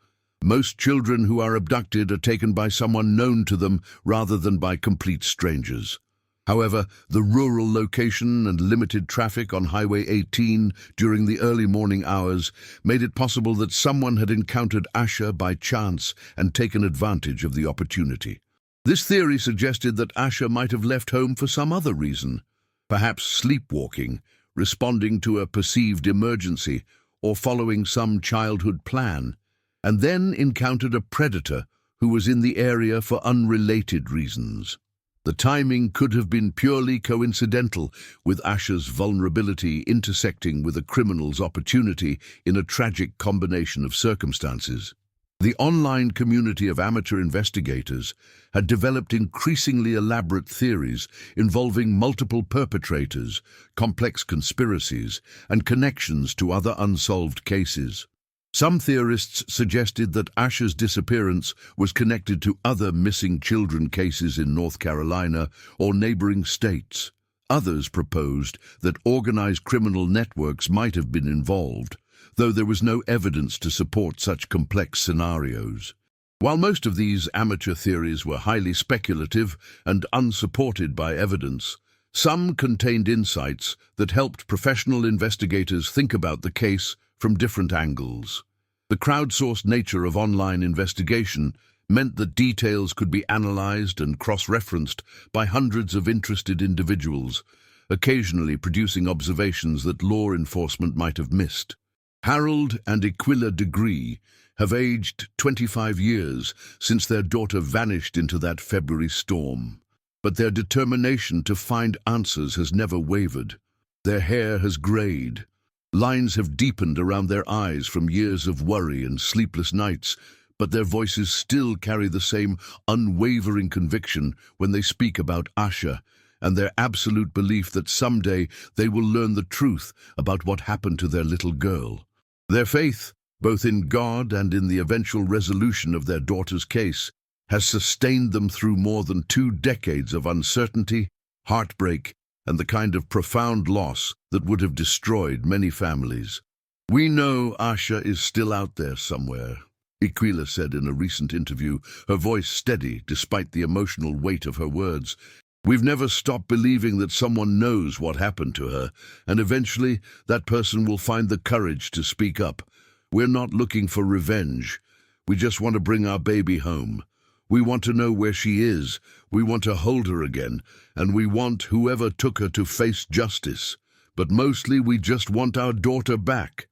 Most children who are abducted are taken by someone known to them rather than by complete strangers. However, the rural location and limited traffic on Highway 18 during the early morning hours made it possible that someone had encountered Asha by chance and taken advantage of the opportunity. This theory suggested that Asha might have left home for some other reason, perhaps sleepwalking, responding to a perceived emergency, or following some childhood plan, and then encountered a predator who was in the area for unrelated reasons. The timing could have been purely coincidental, with Asha's vulnerability intersecting with a criminal's opportunity in a tragic combination of circumstances. The online community of amateur investigators had developed increasingly elaborate theories involving multiple perpetrators, complex conspiracies, and connections to other unsolved cases. Some theorists suggested that Asha's disappearance was connected to other missing children cases in North Carolina or neighboring states. Others proposed that organized criminal networks might have been involved, though there was no evidence to support such complex scenarios. While most of these amateur theories were highly speculative and unsupported by evidence, some contained insights that helped professional investigators think about the case from different angles. The crowdsourced nature of online investigation meant that details could be analyzed and cross-referenced by hundreds of interested individuals, occasionally producing observations that law enforcement might have missed. Harold and Aquila Degree have aged 25 years since their daughter vanished into that February storm. But their determination to find answers has never wavered. Their hair has grayed. Lines have deepened around their eyes from years of worry and sleepless nights, but their voices still carry the same unwavering conviction when they speak about Asha and their absolute belief that someday they will learn the truth about what happened to their little girl. Their faith, both in God and in the eventual resolution of their daughter's case, has sustained them through more than 2 decades of uncertainty, heartbreak, and the kind of profound loss that would have destroyed many families. "We know Asha is still out there somewhere," Aquila said in a recent interview, her voice steady despite the emotional weight of her words. "We've never stopped believing that someone knows what happened to her, and eventually that person will find the courage to speak up. We're not looking for revenge. We just want to bring our baby home. We want to know where she is. We want to hold her again, and we want whoever took her to face justice. But mostly we just want our daughter back."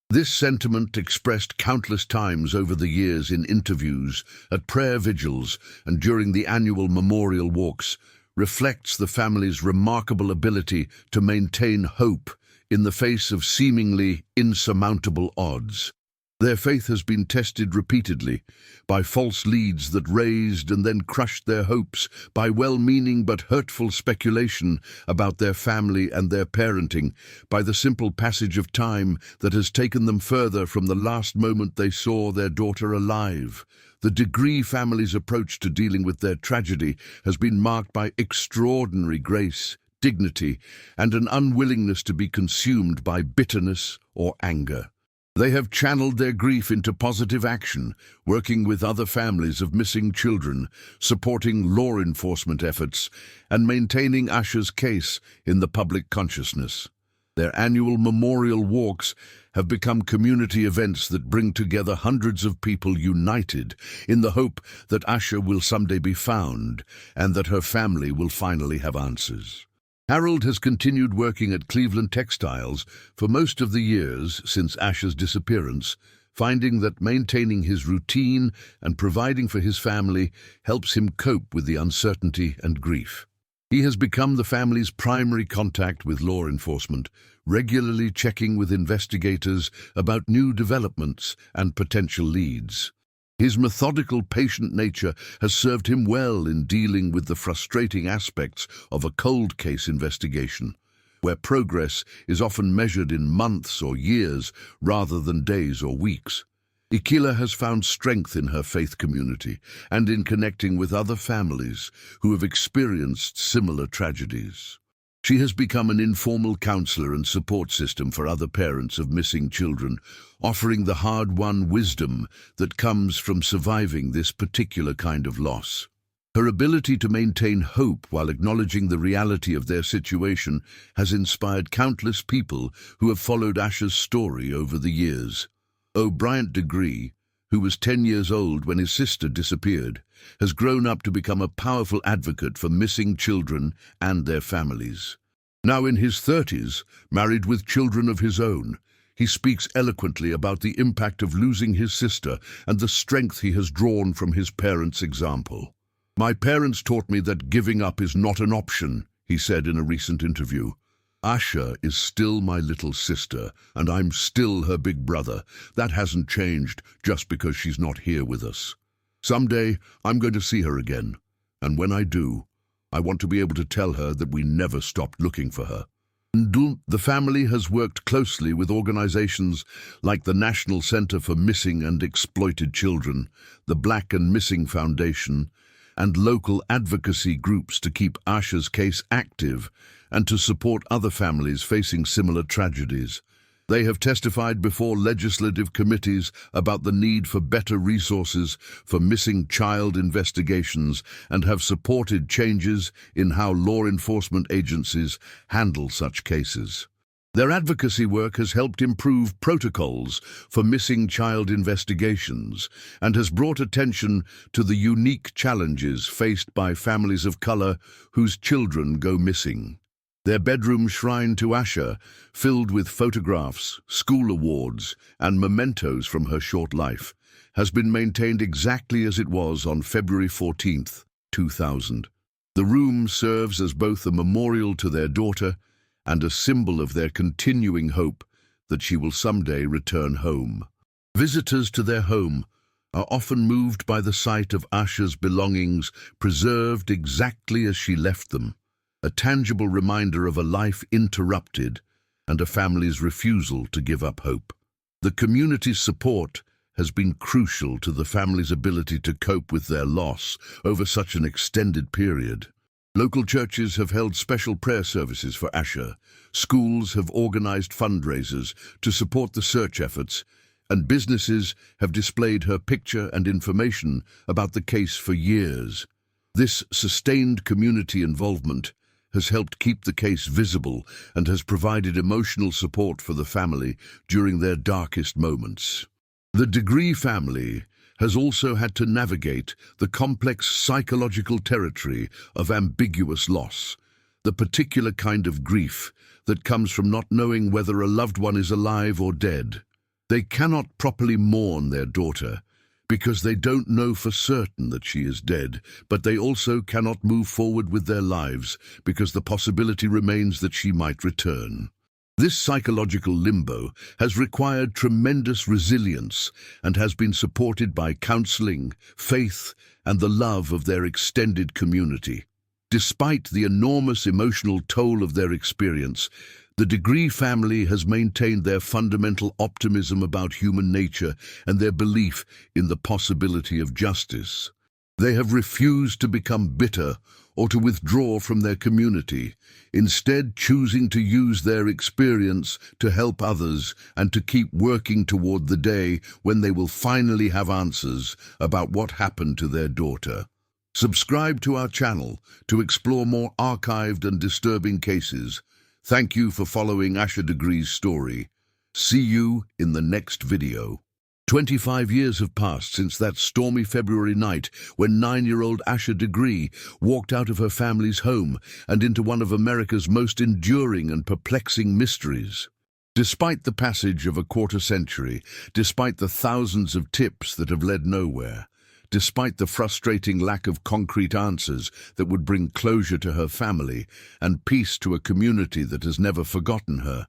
This sentiment, expressed countless times over the years in interviews, at prayer vigils, and during the annual memorial walks, reflects the family's remarkable ability to maintain hope in the face of seemingly insurmountable odds. Their faith has been tested repeatedly by false leads that raised and then crushed their hopes, by well-meaning but hurtful speculation about their family and their parenting, by the simple passage of time that has taken them further from the last moment they saw their daughter alive. The Degree family's approach to dealing with their tragedy has been marked by extraordinary grace, dignity, and an unwillingness to be consumed by bitterness or anger. They have channeled their grief into positive action, working with other families of missing children, supporting law enforcement efforts, and maintaining Asha's case in the public consciousness. Their annual memorial walks have become community events that bring together hundreds of people united in the hope that Asha will someday be found and that her family will finally have answers. Harold has continued working at Cleveland Textiles for most of the years since Asha's disappearance, finding that maintaining his routine and providing for his family helps him cope with the uncertainty and grief. He has become the family's primary contact with law enforcement, regularly checking with investigators about new developments and potential leads. His methodical, patient nature has served him well in dealing with the frustrating aspects of a cold case investigation, where progress is often measured in months or years rather than days or weeks. Aquila has found strength in her faith community and in connecting with other families who have experienced similar tragedies. She has become an informal counselor and support system for other parents of missing children, offering the hard-won wisdom that comes from surviving this particular kind of loss. Her ability to maintain hope while acknowledging the reality of their situation has inspired countless people who have followed Asha's story over the years. Bryant Degree, who was 10 years old when his sister disappeared, has grown up to become a powerful advocate for missing children and their families. Now in his 30s, married with children of his own, he speaks eloquently about the impact of losing his sister and the strength he has drawn from his parents' example. "My parents taught me that giving up is not an option," he said in a recent interview. "Asha is still my little sister, and I'm still her big brother. That hasn't changed just because she's not here with us. Someday, I'm going to see her again, and when I do, I want to be able to tell her that we never stopped looking for her." The family has worked closely with organizations like the National Center for Missing and Exploited Children, the Black and Missing Foundation, and local advocacy groups to keep Asha's case active and to support other families facing similar tragedies. They have testified before legislative committees about the need for better resources for missing child investigations and have supported changes in how law enforcement agencies handle such cases. Their advocacy work has helped improve protocols for missing child investigations and has brought attention to the unique challenges faced by families of color whose children go missing. Their bedroom shrine to Asha, filled with photographs, school awards, and mementos from her short life, has been maintained exactly as it was on February 14th, 2000. The room serves as both a memorial to their daughter and a symbol of their continuing hope that she will someday return home. Visitors to their home are often moved by the sight of Asha's belongings preserved exactly as she left them, a tangible reminder of a life interrupted and a family's refusal to give up hope. The community's support has been crucial to the family's ability to cope with their loss over such an extended period. Local churches have held special prayer services for Asha, schools have organized fundraisers to support the search efforts, and businesses have displayed her picture and information about the case for years. This sustained community involvement has helped keep the case visible and has provided emotional support for the family during their darkest moments. The Degree family has also had to navigate the complex psychological territory of ambiguous loss, the particular kind of grief that comes from not knowing whether a loved one is alive or dead. They cannot properly mourn their daughter because they don't know for certain that she is dead, but they also cannot move forward with their lives because the possibility remains that she might return. This psychological limbo has required tremendous resilience and has been supported by counseling, faith, and the love of their extended community. Despite the enormous emotional toll of their experience, the Degree family has maintained their fundamental optimism about human nature and their belief in the possibility of justice. They have refused to become bitter or to withdraw from their community, instead choosing to use their experience to help others and to keep working toward the day when they will finally have answers about what happened to their daughter. Subscribe to our channel to explore more archived and disturbing cases. Thank you for following Asha Degree's story. See you in the next video. 25 years have passed since that stormy February night when 9-year-old Asha Degree walked out of her family's home and into one of America's most enduring and perplexing mysteries. Despite the passage of a quarter century, despite the thousands of tips that have led nowhere, despite the frustrating lack of concrete answers that would bring closure to her family and peace to a community that has never forgotten her,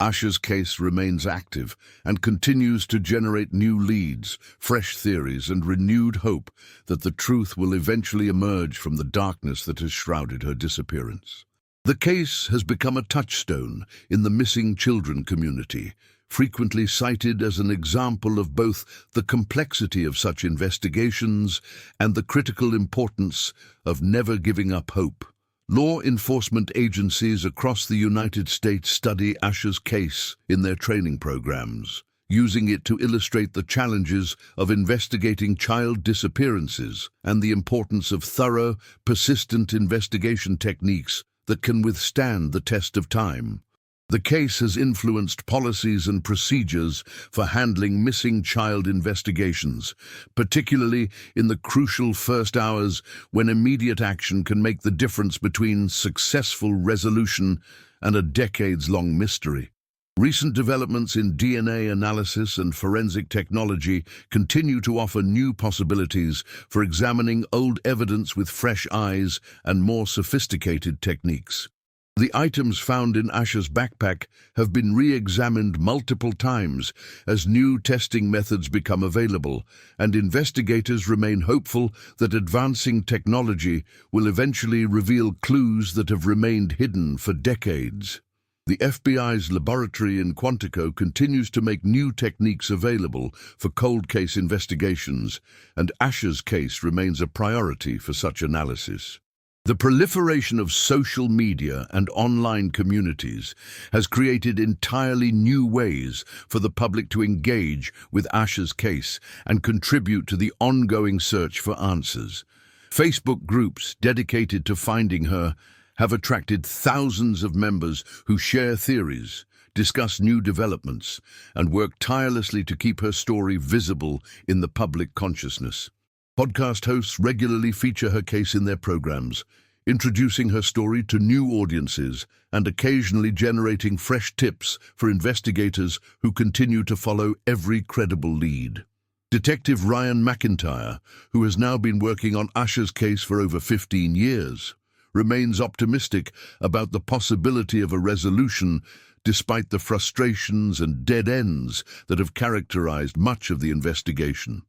Asha's case remains active and continues to generate new leads, fresh theories, and renewed hope that the truth will eventually emerge from the darkness that has shrouded her disappearance. The case has become a touchstone in the missing children community, frequently cited as an example of both the complexity of such investigations and the critical importance of never giving up hope. Law enforcement agencies across the United States study Asha's case in their training programs, using it to illustrate the challenges of investigating child disappearances and the importance of thorough, persistent investigation techniques that can withstand the test of time. The case has influenced policies and procedures for handling missing child investigations, particularly in the crucial first hours when immediate action can make the difference between successful resolution and a decades-long mystery. Recent developments in DNA analysis and forensic technology continue to offer new possibilities for examining old evidence with fresh eyes and more sophisticated techniques. The items found in Asha's backpack have been re-examined multiple times as new testing methods become available, and investigators remain hopeful that advancing technology will eventually reveal clues that have remained hidden for decades. The FBI's laboratory in Quantico continues to make new techniques available for cold case investigations, and Asha's case remains a priority for such analysis. The proliferation of social media and online communities has created entirely new ways for the public to engage with Asha's case and contribute to the ongoing search for answers. Facebook groups dedicated to finding her have attracted thousands of members who share theories, discuss new developments, and work tirelessly to keep her story visible in the public consciousness. Podcast hosts regularly feature her case in their programs, introducing her story to new audiences and occasionally generating fresh tips for investigators who continue to follow every credible lead. Detective Ryan McIntyre, who has now been working on Asha's case for over 15 years, remains optimistic about the possibility of a resolution despite the frustrations and dead ends that have characterized much of the investigation.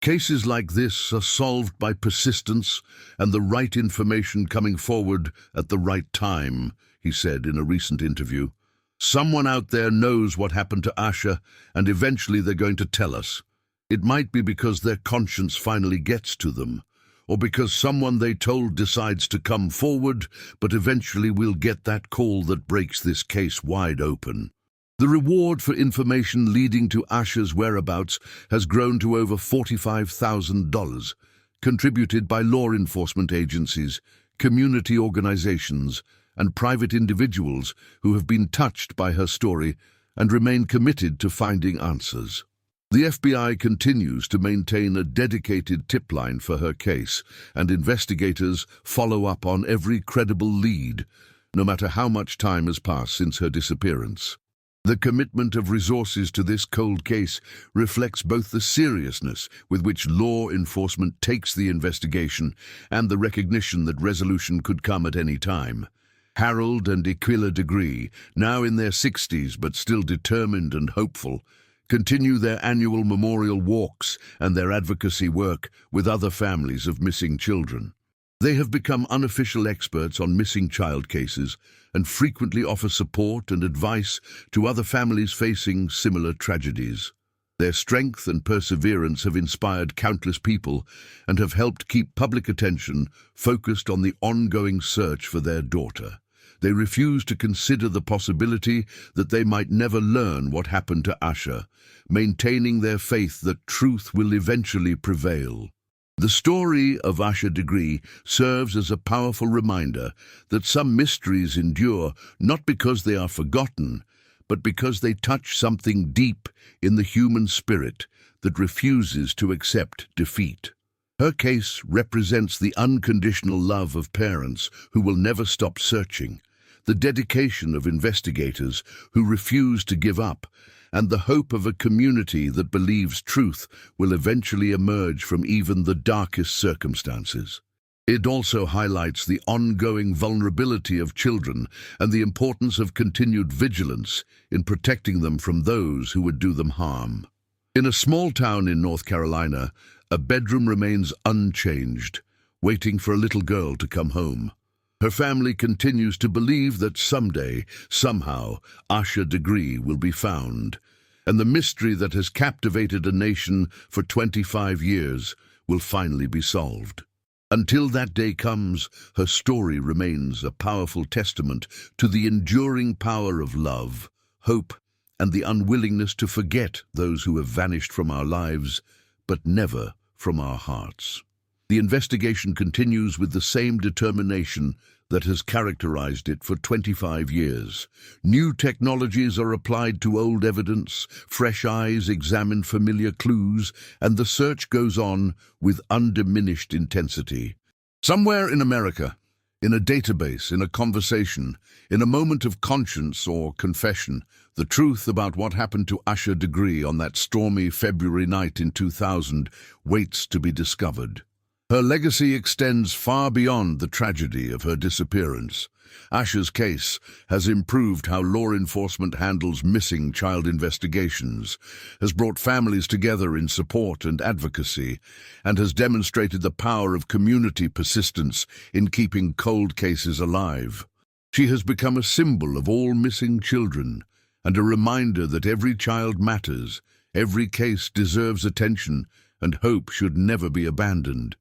Cases like this are solved by persistence and the right information coming forward at the right time, he said in a recent interview. Someone out there knows what happened to Asha, and eventually they're going to tell us. It might be because their conscience finally gets to them, or because someone they told decides to come forward, but eventually we'll get that call that breaks this case wide open. The reward for information leading to Asha's whereabouts has grown to over $45,000, contributed by law enforcement agencies, community organizations, and private individuals who have been touched by her story and remain committed to finding answers. The FBI continues to maintain a dedicated tip line for her case, and investigators follow up on every credible lead, no matter how much time has passed since her disappearance. The commitment of resources to this cold case reflects both the seriousness with which law enforcement takes the investigation and the recognition that resolution could come at any time. Harold and Aquila Degree, now in their 60s but still determined and hopeful, continue their annual memorial walks and their advocacy work with other families of missing children. They have become unofficial experts on missing child cases and frequently offer support and advice to other families facing similar tragedies. Their strength and perseverance have inspired countless people and have helped keep public attention focused on the ongoing search for their daughter. They refuse to consider the possibility that they might never learn what happened to Asha, maintaining their faith that truth will eventually prevail. The story of Asha Degree serves as a powerful reminder that some mysteries endure not because they are forgotten, but because they touch something deep in the human spirit that refuses to accept defeat. Her case represents the unconditional love of parents who will never stop searching, the dedication of investigators who refuse to give up, and the hope of a community that believes truth will eventually emerge from even the darkest circumstances. It also highlights the ongoing vulnerability of children and the importance of continued vigilance in protecting them from those who would do them harm. In a small town in North Carolina, a bedroom remains unchanged, waiting for a little girl to come home. Her family continues to believe that someday, somehow, Asha Degree will be found, and the mystery that has captivated a nation for 25 years will finally be solved. Until that day comes, her story remains a powerful testament to the enduring power of love, hope, and the unwillingness to forget those who have vanished from our lives, but never from our hearts. The investigation continues with the same determination that has characterized it for 25 years. New technologies are applied to old evidence, fresh eyes examine familiar clues, and the search goes on with undiminished intensity. Somewhere in America, in a database, in a conversation, in a moment of conscience or confession, the truth about what happened to Asha Degree on that stormy February night in 2000 waits to be discovered. Her legacy extends far beyond the tragedy of her disappearance. Asha's case has improved how law enforcement handles missing child investigations, has brought families together in support and advocacy, and has demonstrated the power of community persistence in keeping cold cases alive. She has become a symbol of all missing children, and a reminder that every child matters, every case deserves attention, and hope should never be abandoned.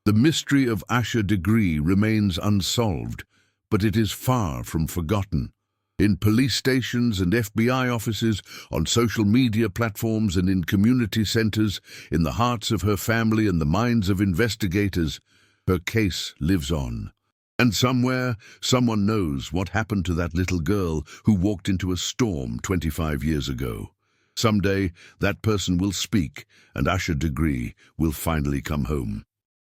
The mystery of Asha Degree remains unsolved, but it is far from forgotten. In police stations and FBI offices, on social media platforms and in community centers, in the hearts of her family and the minds of investigators, her case lives on. And somewhere, someone knows what happened to that little girl who walked into a storm 25 years ago. Someday, that person will speak, and Asha Degree will finally come home.